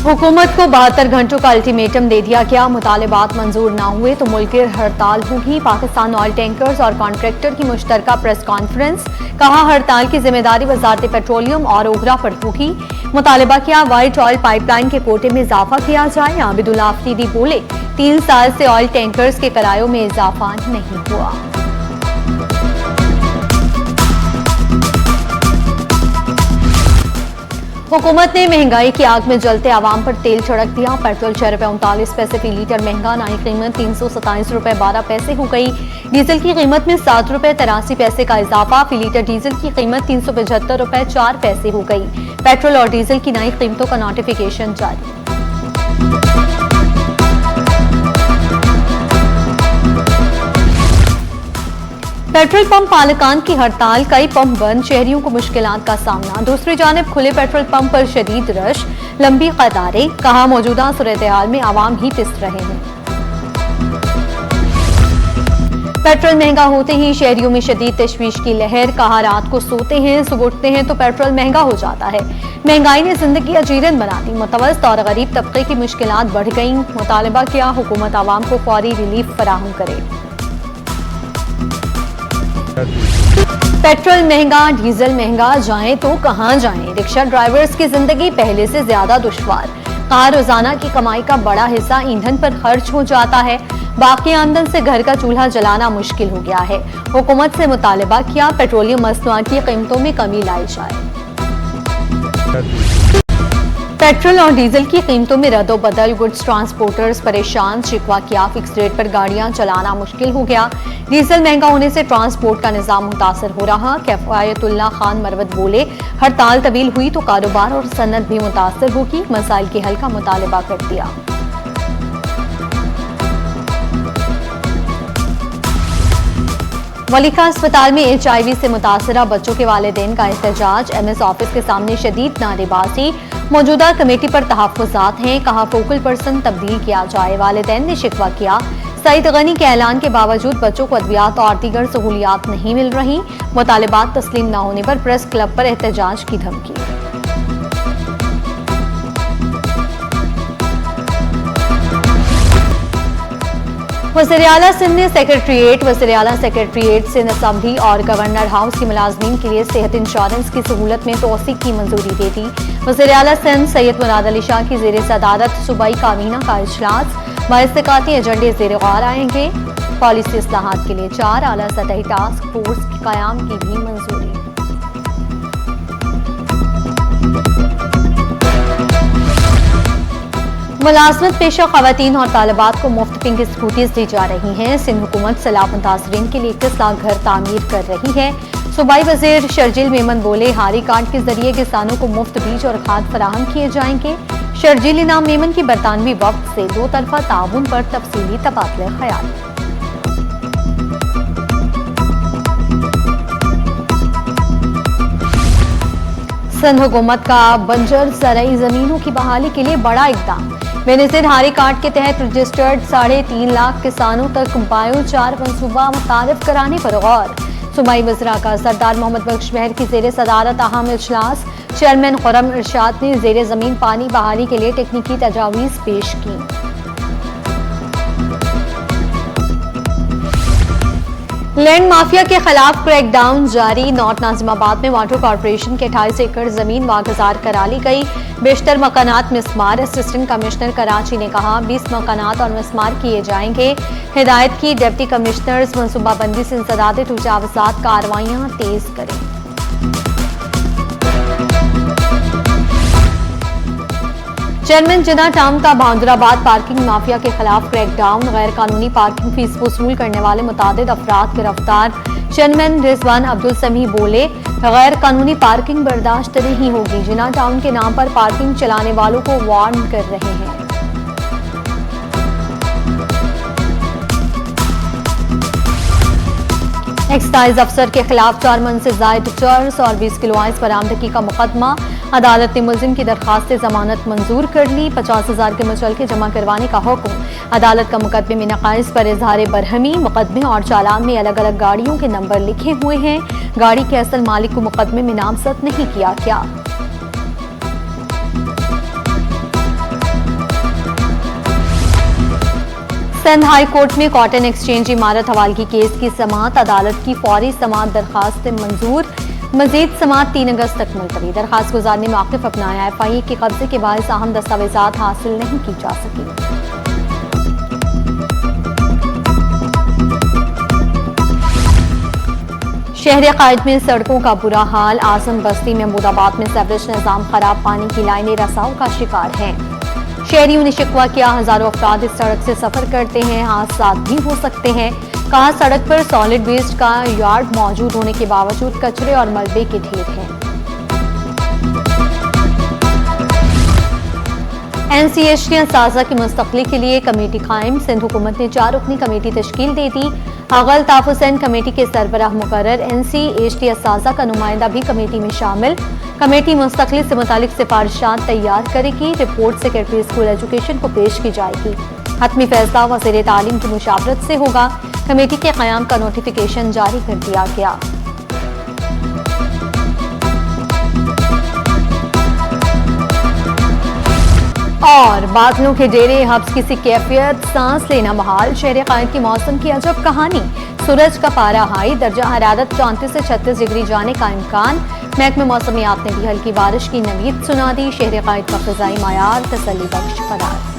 हुकूमत को 72 घंटों का अल्टीमेटम दे दिया गया। मुतालिबात मंजूर ना हुए तो मुल्की हड़ताल होगी। पाकिस्तान ऑयल टैंकर्स और कॉन्ट्रैक्टर की मुश्तरका प्रेस कॉन्फ्रेंस, कहा हड़ताल की जिम्मेदारी वजारत पेट्रोलियम और ओगरा पर होगी। मुतालिबा किया व्हाइट ऑयल पाइपलाइन के कोटे में इजाफा किया जाए। आबिदुल्ला अफरीदी बोले 3 साल से ऑयल टैंकर्स के किरायों में इजाफा नहीं हुआ। हुकूमत ने महंगाई की आग में जलते आवाम पर तेल छिड़क दिया। पेट्रोल 6 रुपये 39 पैसे फी लीटर महंगा, नई कीमत 327 रुपये 12 पैसे हो गई। डीजल की कीमत में 7 रुपये 83 पैसे का इजाफा, फी लीटर डीजल की कीमत 375 रुपये 4 पैसे हो गई। पेट्रोल और डीजल की नई कीमतों का नोटिफिकेशन जारी। पेट्रोल पंप मालिकान की हड़ताल, कई पंप बंद, शहरियों को मुश्किलात का सामना। दूसरी जानिब खुले पेट्रोल पंप पर शदीद रश, लंबी कतारें, कहा मौजूदा सूरत-ए-हाल में आवाम ही पिस रहे हैं। पेट्रोल महंगा होते ही शहरियों में शदीद तशवीश की लहर, कहा रात को सोते हैं सुबह उठते हैं तो पेट्रोल महंगा हो जाता है। महंगाई ने जिंदगी अजीरन बना दी। मुतवस्सित और गरीब तबके की मुश्किलात बढ़ गई। मुतालिबा किया हुकूमत आवाम को फौरी रिलीफ फराहम करे। पेट्रोल महंगा, डीजल महंगा, जाएं तो कहां जाएं। रिक्शा ड्राइवर्स की जिंदगी पहले से ज्यादा दुश्वार, कहा रोजाना की कमाई का बड़ा हिस्सा ईंधन पर खर्च हो जाता है। बाकी आमदन से घर का चूल्हा जलाना मुश्किल हो गया है। हुकूमत से मुतालिबा किया पेट्रोलियम मसनूआत की कीमतों में कमी लाई जाए। पेट्रोल और डीजल की कीमतों में रद्दोबदल, गुड्स ट्रांसपोर्टर्स परेशान, शिकवा किया फिक्स रेट पर गाड़ियां चलाना मुश्किल हो गया। डीजल महंगा होने से ट्रांसपोर्ट का निजाम मुतासर हो रहा। किफायतुल्लाह खान मरवत बोले हड़ताल तवील हुई तो कारोबार और सनत भी मुतासर होगी। मसाइल के हल का मुतालबा कर दिया। वलीका अस्पताल में HIV से मुतासरा बच्चों के वालिदैन का एहतजाज, MS ऑफिस के सामने शदीद नारेबाजी। मौजूदा कमेटी पर तहफ्फुज़ात हैं, कहा फोकल पर्सन तब्दील किया जाए। वालिदैन ने शिकवा किया सईद गनी के ऐलान के बावजूद बच्चों को अद्वियात और दीगर सहूलियात नहीं मिल रही। मुतालिबात तस्लीम न होने पर प्रेस क्लब पर एहतजाज की धमकी। वज़ीर-ए-आला सिंध ने वज़ीर-ए-आला सेक्रेटरीट सिंध असम्बली और गवर्नर हाउस की मुलाजमीन के लिए सेहत इंश्योरेंस की सहूलत में तोसी की मंजूरी दे दी। वज़ीर-ए-आला सिंध सैयद मुराद अली शाह की ज़ेर सदारत सूबाई काबीना का इजलास, बाइस्तिकाती एजेंडे ज़ेर गौर आएंगे। पॉलिसी इस्लाहात के लिए 4 आला सतही टास्क फोर्स के क़याम की भी मंजूरी। मुलाजमत पेशा खवातीन और तालिबात को मुफ्त पिंक स्कूटीज दी जा रही हैं। सिंध हुकूमत सैलाब मुतासरीन के लिए 21 लाख घर तामीर कर रही है। सूबाई वजीर शर्जील मेमन बोले हारी कार्ड के जरिए किसानों को मुफ्त बीज और खाद फराहम किए जाएंगे। शर्जील इनाम मेमन की बरतानवी वक्त से 2 तरफा ताउन पर तफसीली तबादले ख्याल। सिंध हुकूमत का बंजर ज़रई ज़मीनों की बहाली के लिए बड़ा इक़दाम। बेनज़ीर हारी कार्ड के तहत रजिस्टर्ड 3.5 लाख किसानों तक बायो 4 मनसूबा मुतारिफ कराने पर गौर। सूबाई वज़रा का सरदार मोहम्मद बख्श महर की ज़ेर सदारत अहम इजलास, चेयरमैन खुर्रम इरशाद ने ज़ेर ज़मीन पानी बहाली के लिए टेक्निकी तजावीज़ पेश की। लैंड माफिया के खिलाफ क्रैकडाउन जारी। नॉर्थ नाजिमाबाद में वाटर कॉर्पोरेशन के 28 एकड़ जमीन वागुजार करा ली गई। बेशतर मकानात मिस्मार। असिस्टेंट कमिश्नर कराची ने कहा 20 मकानात और मिस्मार किए जाएंगे। हिदायत की डिप्टी कमिश्नर्स मनसूबाबंदी से इंसदाद तजावुज़ात कार्रवाइयां तेज करें। चेयरमैन जिना टाउन का भांदराबाद पार्किंग माफिया के खिलाफ क्रैकडाउन। गैर कानूनी पार्किंग फीस वसूल करने वाले मुतादिद अफराद गिरफ्तार। चेयरमैन रिजवान अब्दुल समी बोले गैर कानूनी पार्किंग बर्दाश्त नहीं होगी। जिना टाउन के नाम पर पार्किंग चलाने वालों को वार्न कर रहे हैं। एक्साइज अफसर के खिलाफ 4 मन से जायद चर्स और 20 किलो आइस बरामदगी का मुकदमा। अदालत ने मुलजिम की दरखास्त जमानत मंजूर कर ली। 50,000 के मुचलके जमा करवाने का हुक्म। अदालत का मुकदमे में नकाइस पर इजहार बरहमी। मुकदमे और चालान में अलग अलग गाड़ियों के नंबर लिखे हुए हैं। गाड़ी के असल मालिक को मुकदमे में नामजद नहीं किया गया। सिंध हाई कोर्ट में कॉटन एक्सचेंज इमारत हवालगी केस की समाअत, अदालत की फौरी समाअत दरखास्त मंजूर। मजीद समाअत 3 अगस्त तक मुलतवी। दरखास्त गुजार ने मौक़िफ़ अपनाया। FIA के कब्जे के बायस अहम दस्तावेजात हासिल नहीं की जा सकी। शहर कायद में सड़कों का बुरा हाल। आजम बस्ती में महमूदाबाद में सीवरेज निज़ाम खराब, पानी की लाइनें रसाव का शिकार हैं। शहरियों ने शिकवा किया, हजारों अफराद इस सड़क से सफर करते हैं, हादसा भी हो सकते हैं। कहा, सड़क पर सॉलिड वेस्ट का यार्ड मौजूद होने के बावजूद कचरे और मलबे के ढेर हैं। NCHT साजा की मुस्तकली के लिए कमेटी कायम। सिंध हुकूमत ने 4 रुकनी कमेटी तश्कील दे दी। आगा अल्ताफ हुसैन कमेटी के सरबराह मुकर्रर। NCHT साजा का नुमाइंदा भी कमेटी में शामिल। कमेटी मुस्तकली से मुतालिक सिफारिशात तैयार करेगी। रिपोर्ट सेक्रेटरी स्कूल एजुकेशन को पेश की जाएगी। हतमी फैसला वज़ीर तालीम की मुशावरत से होगा। कमेटी के क़याम का नोटिफिकेशन जारी कर दिया गया। और बादलों के डेरे, हब्स की सी कैफियत, सांस लेना महाल। शहर कायद की मौसम की अजब कहानी। सूरज का पारा हाई, दर्जा हरारत 34 से 36 डिग्री जाने का इम्कान। महकमे मौसमियात ने भी हल्की बारिश की नवीद सुना दी। शहर कायद का फ़िज़ाई मायार तसल्ली बख्श करार।